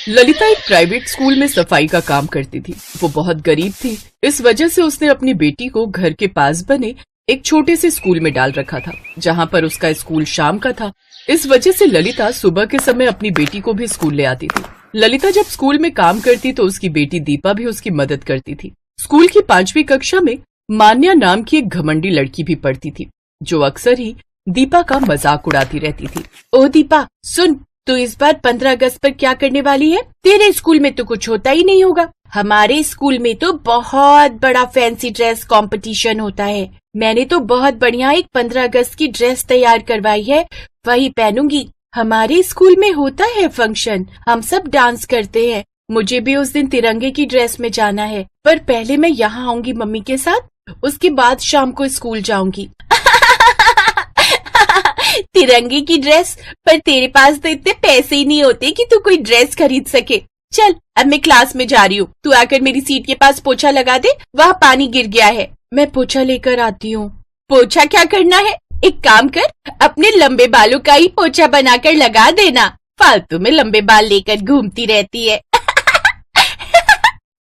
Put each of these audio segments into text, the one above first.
ललिता एक private school में सफाई का काम करती थी। वो बहुत गरीब थी, इस वजह से उसने अपनी बेटी को घर के पास बने एक छोटे से स्कूल में डाल रखा था, जहाँ पर उसका स्कूल शाम का था। इस वजह से ललिता सुबह के समय अपनी बेटी को भी स्कूल ले आती थी। ललिता जब स्कूल में काम करती तो उसकी बेटी दीपा भी उसकी मदद करती थी। स्कूल की 5वीं कक्षा में मान्या नाम की एक घमंडी लड़की भी पढ़ती थी, जो अक्सर ही दीपा का मजाक उड़ाती रहती थी। ओ दीपा सुन, तू इस बार 15 अगस्त पर क्या करने वाली है? तेरे स्कूल में तो कुछ होता ही नहीं होगा। हमारे स्कूल में तो बहुत बड़ा फैंसी ड्रेस कंपटीशन होता है। मैंने तो बहुत बढ़िया एक 15 अगस्त की ड्रेस तैयार करवाई है, वही पहनूंगी। हमारे स्कूल में होता है फंक्शन, हम सब डांस करते हैं। मुझे भी उस दिन तिरंगे की ड्रेस में जाना है, पर पहले मैं यहाँ आऊंगी मम्मी के साथ, उसके बाद शाम को स्कूल जाऊंगी। तिरंगे की ड्रेस? पर तेरे पास तो इतने पैसे ही नहीं होते कि तू कोई ड्रेस खरीद सके। चल अब मैं क्लास में जा रही हूँ, तू आकर मेरी सीट के पास पोछा लगा दे, वहाँ पानी गिर गया है। मैं पोछा लेकर आती हूँ। पोछा क्या करना है? एक काम कर, अपने लंबे बालों का ही पोछा बनाकर लगा देना। फालतू में लंबे बाल लेकर घूमती रहती है।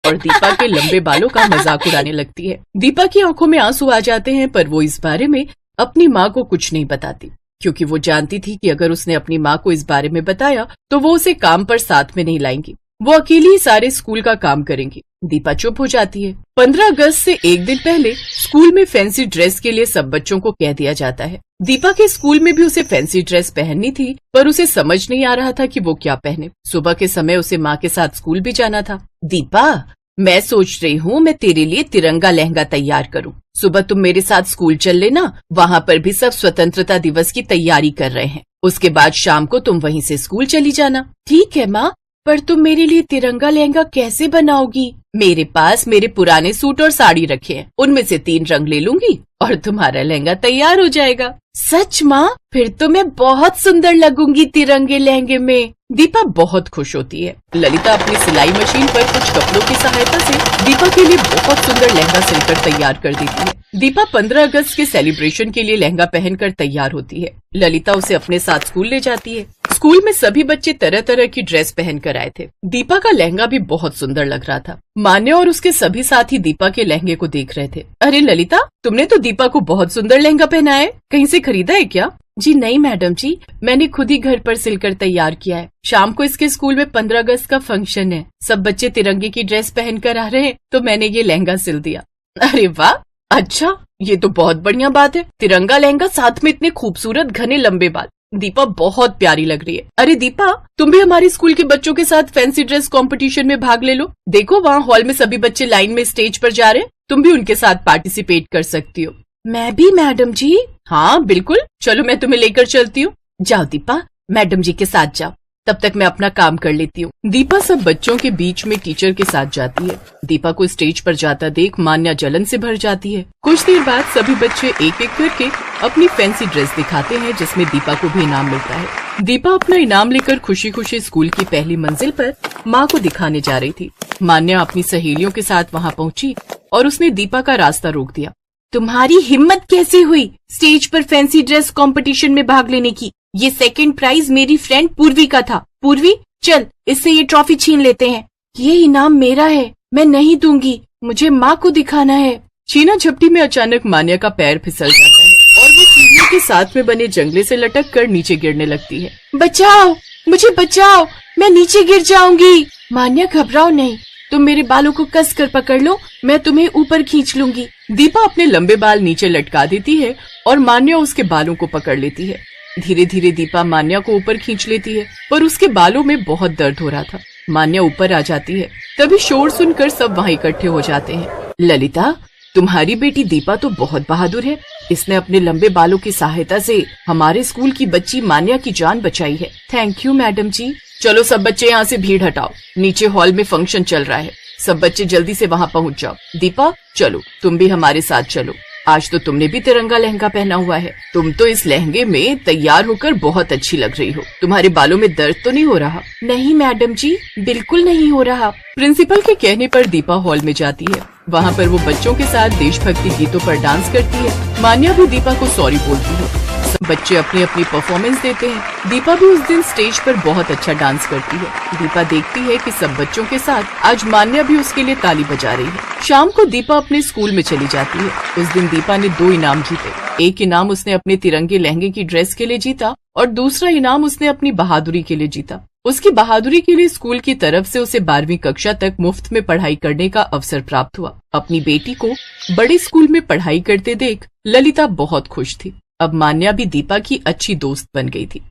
और दीपा के लंबे बालों का मजाक उड़ाने लगती है। दीपा की आंखों में आंसू आ जाते हैं, पर वो इस बारे में अपनी माँ को कुछ नहीं बताती, क्योंकि वो जानती थी कि अगर उसने अपनी माँ को इस बारे में बताया तो वो उसे काम पर साथ में नहीं लाएंगी। वो अकेली ही सारे स्कूल का काम करेंगी। दीपा चुप हो जाती है। 15 अगस्त से एक दिन पहले स्कूल में फैंसी ड्रेस के लिए सब बच्चों को कह दिया जाता है। दीपा के स्कूल में भी उसे फैंसी ड्रेस पहननी थी, पर उसे समझ नहीं आ रहा था कि वो क्या पहने। सुबह के समय उसे माँ के साथ स्कूल भी जाना था। दीपा, मैं सोच रही हूँ मैं तेरे लिए तिरंगा लहंगा तैयार करूँ। सुबह तुम मेरे साथ स्कूल चल लेना, वहाँ पर भी सब स्वतंत्रता दिवस की तैयारी कर रहे हैं। उसके बाद शाम को तुम वहीं से स्कूल चली जाना। ठीक है माँ, पर तुम मेरे लिए तिरंगा लहंगा कैसे बनाओगी? मेरे पास मेरे पुराने सूट और साड़ी रखे हैं, उनमें से 3 रंग ले लूंगी और तुम्हारा लहंगा तैयार हो जाएगा। सच माँ? फिर तो मैं बहुत सुंदर लगूंगी तिरंगे लहंगे में। दीपा बहुत खुश होती है। ललिता अपनी सिलाई मशीन पर कुछ कपड़ों की सहायता से दीपा के लिए बहुत सुंदर लहंगा सिलकर तैयार कर देती है। दीपा 15 अगस्त के सेलिब्रेशन के लिए लहंगा पहनकर तैयार होती है। ललिता उसे अपने साथ स्कूल ले जाती है। स्कूल में सभी बच्चे तरह तरह की ड्रेस पहनकर आए थे। दीपा का लहंगा भी बहुत सुंदर लग रहा था। मान्या और उसके सभी साथी दीपा के लहंगे को देख रहे थे। अरे ललिता, तुमने तो दीपा को बहुत सुंदर लहंगा पहनाया है, कहीं से खरीदा है क्या? जी नहीं मैडम जी, मैंने खुद ही घर पर सिलकर तैयार किया है। शाम को इसके स्कूल में 15 अगस्त का फंक्शन है, सब बच्चे तिरंगे की ड्रेस पहनकर आ रहे हैं, तो मैंने ये लहंगा सिल दिया। अरे वाह, अच्छा, ये तो बहुत बढ़िया बात है। तिरंगा लहंगा, साथ में इतने खूबसूरत घने लंबे बाल। दीपा बहुत प्यारी लग रही है। अरे दीपा, तुम भी हमारे स्कूल के बच्चों के साथ फैंसी ड्रेस कंपटीशन में भाग ले लो। देखो वहाँ हॉल में सभी बच्चे लाइन में स्टेज पर जा रहे हैं, तुम भी उनके साथ पार्टिसिपेट कर सकती हो। मैं भी मैडम जी? हाँ बिल्कुल, चलो मैं तुम्हें लेकर चलती हूँ। जाओ दीपा, मैडम जी के साथ जाओ, तब तक मैं अपना काम कर लेती हूँ। दीपा सब बच्चों के बीच में टीचर के साथ जाती है। दीपा को स्टेज पर जाता देख मान्या जलन से भर जाती है। कुछ देर बाद सभी बच्चे एक एक करके अपनी फैंसी ड्रेस दिखाते हैं, जिसमें दीपा को भी इनाम मिलता है। दीपा अपना इनाम लेकर खुशी खुशी स्कूल की पहली मंजिल पर माँ को दिखाने जा रही थी। मान्या अपनी सहेलियों के साथ वहाँ पहुँची और उसने दीपा का रास्ता रोक दिया। तुम्हारी हिम्मत कैसे हुई स्टेज पर फैंसी ड्रेस कंपटीशन में भाग लेने की? ये सेकंड प्राइज मेरी फ्रेंड पूर्वी का था। पूर्वी, चल इससे ये ट्रॉफी छीन लेते हैं। ये इनाम मेरा है, मैं नहीं दूंगी, मुझे माँ को दिखाना है। छीना झपटी में अचानक मान्या का पैर फिसल जाता है और वो सीढ़ियों के साथ में बने जंगले से लटक कर नीचे गिरने लगती है। बचाओ, मुझे बचाओ, मैं नीचे गिर जाऊंगी। मान्या घबराओ नहीं, तुम मेरे बालों को कस कर पकड़ लो, मैं तुम्हें ऊपर खींच लूंगी। दीपा अपने लंबे बाल नीचे लटका देती है और मान्या उसके बालों को पकड़ लेती है। धीरे धीरे दीपा मान्या को ऊपर खींच लेती है, पर उसके बालों में बहुत दर्द हो रहा था। मान्या ऊपर आ जाती है, तभी शोर सुनकर सब वहाँ इकट्ठे हो जाते हैं। ललिता, तुम्हारी बेटी दीपा तो बहुत बहादुर है, इसने अपने लंबे बालों की सहायता से हमारे स्कूल की बच्ची मान्या की जान बचाई है। थैंक यू मैडम जी। चलो सब बच्चे यहाँ से भीड़ हटाओ, नीचे हॉल में फंक्शन चल रहा है, सब बच्चे जल्दी से वहाँ पहुँच जाओ। दीपा चलो, तुम भी हमारे साथ चलो। आज तो तुमने भी तिरंगा लहंगा पहना हुआ है, तुम तो इस लहंगे में तैयार होकर बहुत अच्छी लग रही हो। तुम्हारे बालों में दर्द तो नहीं हो रहा? नहीं मैडम जी, बिल्कुल नहीं हो रहा। प्रिंसिपल के कहने पर दीपा हॉल में जाती है। वहाँ पर वो बच्चों के साथ देशभक्ति गीतों पर डांस करती है। मान्या भी दीपा को सॉरी बोलती है। सब बच्चे अपनी अपनी परफॉर्मेंस देते हैं। दीपा भी उस दिन स्टेज पर बहुत अच्छा डांस करती है। दीपा देखती है कि सब बच्चों के साथ आज मान्या भी उसके लिए ताली बजा रही है। शाम को दीपा अपने स्कूल में चली जाती है। उस दिन दीपा ने 2 इनाम जीते। एक इनाम उसने अपने तिरंगे लहंगे की ड्रेस के लिए जीता और दूसरा इनाम उसने अपनी बहादुरी के लिए जीता। उसकी बहादुरी के लिए स्कूल की तरफ से उसे 12वीं कक्षा तक मुफ्त में पढ़ाई करने का अवसर प्राप्त हुआ। अपनी बेटी को बड़े स्कूल में पढ़ाई करते देख ललिता बहुत खुश थी। अब मान्या भी दीपा की अच्छी दोस्त बन गई थी।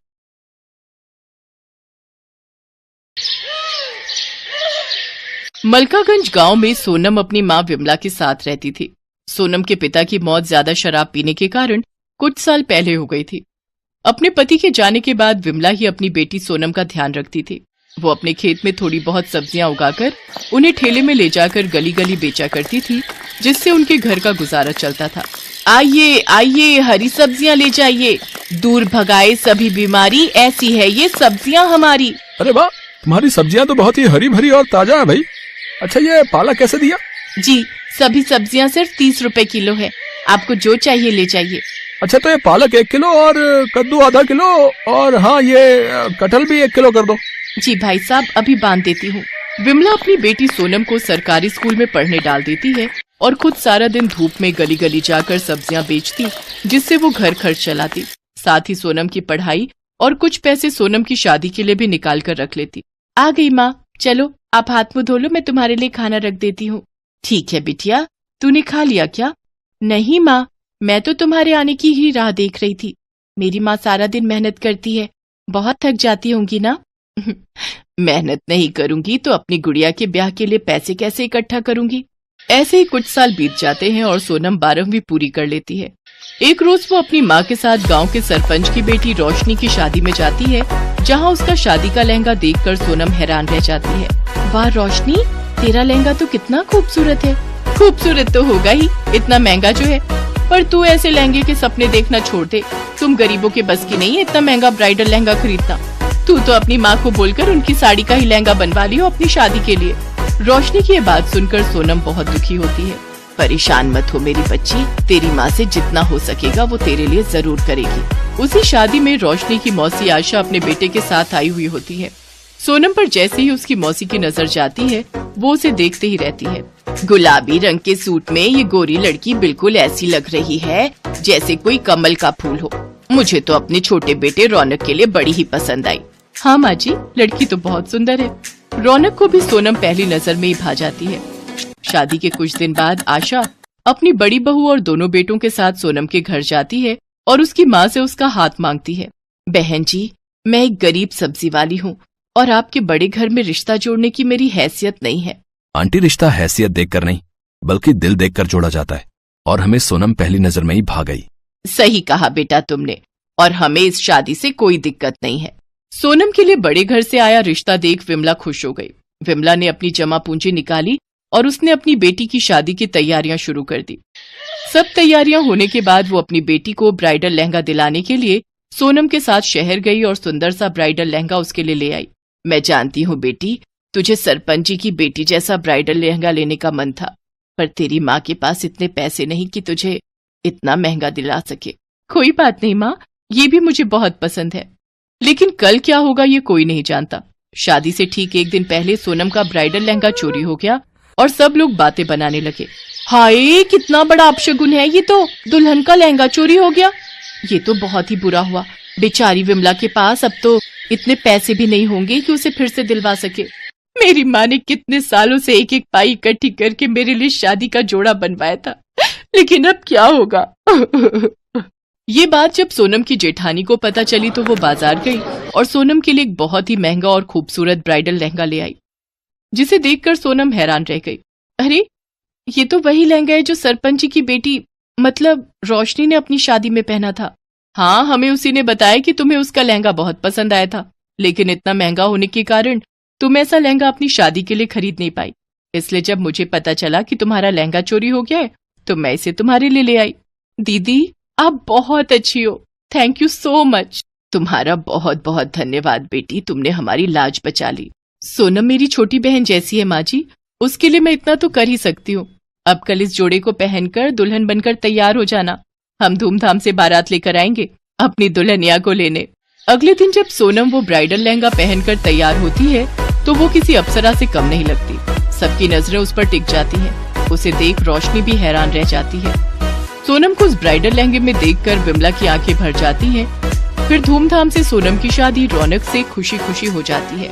मलकागंज गांव में सोनम अपनी मां विमला के साथ रहती थी। सोनम के पिता की मौत ज्यादा शराब पीने के कारण कुछ साल पहले हो गई थी। अपने पति के जाने के बाद विमला ही अपनी बेटी सोनम का ध्यान रखती थी। वो अपने खेत में थोड़ी बहुत सब्जियां उगाकर उन्हें ठेले में ले जाकर गली गली बेचा करती थी, जिससे उनके घर का गुजारा चलता था। आइए आइए, हरी सब्जियां ले जाइए, दूर भगाए सभी बीमारी, ऐसी है ये सब्जियां हमारी। अरे वाह, तुम्हारी सब्जियां तो बहुत ही हरी भरी और ताजा है भाई। अच्छा, ये पालक कैसे दिया? जी, सभी सब्जियां सिर्फ 30 रुपए किलो है, आपको जो चाहिए ले जाइए। अच्छा, तो ये पालक 1 किलो और कद्दू आधा किलो और हाँ, ये कटहल भी 1 किलो कर दो। जी भाई साहब, अभी बांध देती हूँ। विमला अपनी बेटी सोनम को सरकारी स्कूल में पढ़ने डाल देती है और खुद सारा दिन धूप में गली गली जाकर सब्जियां बेचती, जिससे वो घर खर्च चलाती। साथ ही सोनम की पढ़ाई और कुछ पैसे सोनम की शादी के लिए भी निकाल कर रख लेती। आ गई माँ, चलो आप हाथ मुंह धो लो, मैं तुम्हारे लिए खाना रख देती हूँ। ठीक है बिटिया, तूने खा लिया क्या? नहीं माँ, मैं तो तुम्हारे आने की ही राह देख रही थी। मेरी माँ सारा दिन मेहनत करती है, बहुत थक जाती होंगी ना? मेहनत नहीं करूंगी तो अपनी गुड़िया के ब्याह के लिए पैसे कैसे इकट्ठा करूंगी? ऐसे ही कुछ साल बीत जाते हैं और सोनम 12वीं पूरी कर लेती है। एक रोज वो अपनी माँ के साथ गांव के सरपंच की बेटी रोशनी की शादी में जाती है, जहां उसका शादी का लहंगा देखकर सोनम हैरान रह जाती है। वाह रोशनी, तेरा लहंगा तो कितना खूबसूरत है। खूबसूरत तो होगा ही, इतना महंगा जो है, पर तू ऐसे लहंगे के सपने देखना छोड़ दे। तुम गरीबों के बस की नहीं है इतना महंगा ब्राइडल लहंगा खरीदना। तू तो अपनी माँ को बोलकर उनकी साड़ी का ही लहंगा बनवा लियो अपनी शादी के लिए। रोशनी की ये बात सुनकर सोनम बहुत दुखी होती है। परेशान मत हो मेरी बच्ची, तेरी माँ से जितना हो सकेगा वो तेरे लिए जरूर करेगी। उसी शादी में रोशनी की मौसी आशा अपने बेटे के साथ आई हुई होती है। सोनम पर जैसे ही उसकी मौसी की नजर जाती है, वो उसे देखते ही रहती है। गुलाबी रंग के सूट में ये गोरी लड़की बिल्कुल ऐसी लग रही है जैसे कोई कमल का फूल हो। मुझे तो अपने छोटे बेटे रौनक के लिए बड़ी ही पसंद आई। हाँ माँ जी, लड़की तो बहुत सुंदर है। रौनक को भी सोनम पहली नजर में ही भा जाती है। शादी के कुछ दिन बाद आशा अपनी बड़ी बहू और दोनों बेटों के साथ सोनम के घर जाती है और उसकी माँ से उसका हाथ मांगती है। बहन जी, मैं एक गरीब सब्जी वाली हूँ और आपके बड़े घर में रिश्ता जोड़ने की मेरी हैसियत नहीं है। आंटी, रिश्ता हैसियत देखकर नहीं बल्कि दिल देखकर जोड़ा जाता है और हमें सोनम पहली नजर में ही भा गई। सही कहा बेटा तुमने, और हमें इस शादी से कोई दिक्कत नहीं है। सोनम के लिए बड़े घर से आया रिश्ता देख विमला खुश हो गई। विमला ने अपनी जमा पूंजी निकाली और उसने अपनी बेटी की शादी की तैयारियां शुरू कर दी। सब तैयारियां होने के बाद वो अपनी बेटी को ब्राइडल लहंगा दिलाने के लिए सोनम के साथ शहर गई और सुंदर सा ब्राइडल लहंगा उसके लिए ले आई। मैं जानती हूँ बेटी, तुझे सरपंच जी की बेटी जैसा ब्राइडल लहंगा लेने का मन था, पर तेरी माँ के पास इतने पैसे नहीं कि तुझे इतना महंगा दिला सके। कोई बात नहीं माँ, ये भी मुझे बहुत पसंद है, लेकिन कल क्या होगा ये कोई नहीं जानता। शादी से ठीक एक दिन पहले सोनम का ब्राइडल लहंगा चोरी हो गया और सब लोग बातें बनाने लगे। हाय, कितना बड़ा अपशगुन है ये तो, दुल्हन का लहंगा चोरी हो गया। ये तो बहुत ही बुरा हुआ। बेचारी विमला के पास अब तो इतने पैसे भी नहीं होंगे कि उसे फिर से दिलवा सके। मेरी माँ ने कितने सालों से एक एक पाई इकट्ठी करके मेरे लिए शादी का जोड़ा बनवाया था, लेकिन अब क्या होगा। ये बात जब सोनम की जेठानी को पता चली तो वो बाजार गई और सोनम के लिए एक बहुत ही महंगा और खूबसूरत ब्राइडल लहंगा ले आई, जिसे देखकर सोनम हैरान रह गई। अरे, ये तो वही लहंगा है जो सरपंच जी की बेटी मतलब रोशनी ने अपनी शादी में पहना था। हाँ, हमें उसी ने बताया कि तुम्हें उसका लहंगा बहुत पसंद आया था, लेकिन इतना महंगा होने के कारण तुम ऐसा लहंगा अपनी शादी के लिए खरीद नहीं पाई। इसलिए जब मुझे पता चला कि तुम्हारा लहंगा चोरी हो गया है तो मैं इसे तुम्हारे लिए ले आई। दीदी, आप बहुत अच्छी हो, थैंक यू सो मच। तुम्हारा बहुत बहुत धन्यवाद बेटी, तुमने हमारी लाज बचा ली। सोनम मेरी छोटी बहन जैसी है माँ जी, उसके लिए मैं इतना तो कर ही सकती हूँ। अब कल इस जोड़े को पहनकर दुल्हन बनकर तैयार हो जाना, हम धूमधाम से बारात लेकर आएंगे अपनी दुल्हनिया को लेने। अगले दिन जब सोनम वो ब्राइडल लहंगा पहनकर तैयार होती है तो वो किसी अप्सरा से कम नहीं लगती। सबकी नजरें उस पर टिक जाती हैं। उसे देख रोशनी भी हैरान रह जाती है। सोनम को उस ब्राइडल लहंगे में देखकर बिमला की आंखें भर जाती हैं। फिर धूमधाम से सोनम की शादी रौनक से खुशी खुशी हो जाती है।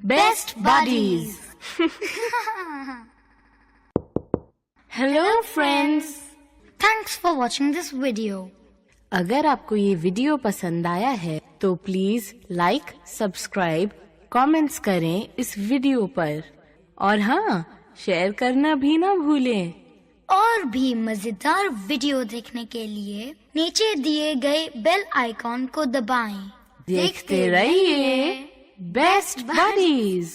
Best buddies. Hello friends, Thanks for watching this video. अगर आपको ये वीडियो पसंद आया है तो प्लीज लाइक, सब्सक्राइब, कमेंट्स करें इस वीडियो पर और हाँ, शेयर करना भी ना भूलें। और भी मजेदार वीडियो देखने के लिए नीचे दिए गए बेल आइकॉन को दबाएं। देखते रहिए बेस्ट बडीज।